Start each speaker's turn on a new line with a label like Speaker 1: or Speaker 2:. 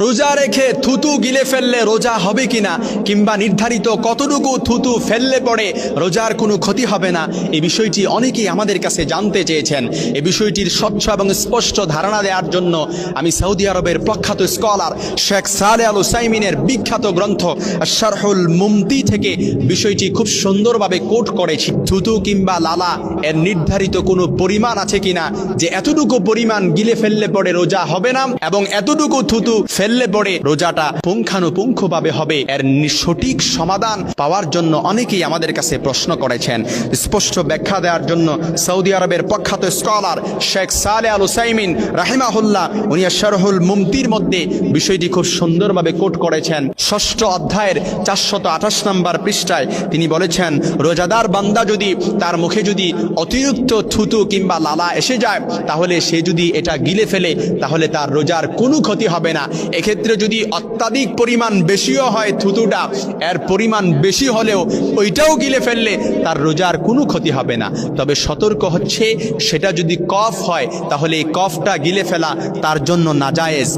Speaker 1: রোজা রেখে থুতু গিলে ফেললে রোজা হবে কিনা, কিংবা নির্ধারিত কতটুকু থুতু ফেললে পরে রোজার কোনো ক্ষতি হবে না, এই বিষয়টি অনেকেই আমাদের কাছে জানতে চেয়েছেন। এই বিষয়টির স্বচ্ছ এবং স্পষ্ট ধারণা দেওয়ার জন্য আমি সৌদি আরবের প্রখ্যাত স্কলার শেখ সালেহ আল উসাইমিনের বিখ্যাত গ্রন্থ শারহুল মুমতি থেকে বিষয়টি খুব সুন্দরভাবে কোট করেছি। থুতু কিংবা লালা এর নির্ধারিত কোনো পরিমাণ আছে কিনা, যে এতটুকু পরিমাণ গিলে ফেললে পরে রোজা হবে না এবং এতটুকু থুতু ফেললে পরে রোজাটা পুঙ্খানুপুঙ্খভাবে হবে, এর সঠিক সমাধান পাওয়ার জন্য অনেকেই আমাদের কাছে প্রশ্ন করেছেন। স্পষ্ট ব্যাখ্যা দেওয়ার জন্য সৌদি আরবের প্রখ্যাত স্কলার শেখ সালেহ আল উসাইমিন রাহিমাহুল্লাহ উনি শারহুল মুমতির মধ্যে বিষয়টি খুব সুন্দরভাবে কোট করেছেন। 6ষ্ঠ অধ্যায়ের 428 নম্বর পৃষ্ঠায় তিনি বলেছেন, রোজাদার বান্দা যদি তার মুখে যদি অতিরিক্ত থুতু কিংবা লালা এসে যায়, তাহলে সে যদি এটা গিলে ফেলে তাহলে তার রোজার কোনো ক্ষতি হবে না। এক্ষেত্রে যদি অত্যাধিক পরিমাণ বেশিও হয় থুতুটা, এর পরিমাণ বেশি হলেও ওইটাও গিলে ফেললে তার রোজার কোনো ক্ষতি হবে না। তবে সতর্ক হচ্ছে, সেটা যদি কফ হয় তাহলে এই কফটা গিলে ফেলা তার জন্য নাজায়েজ।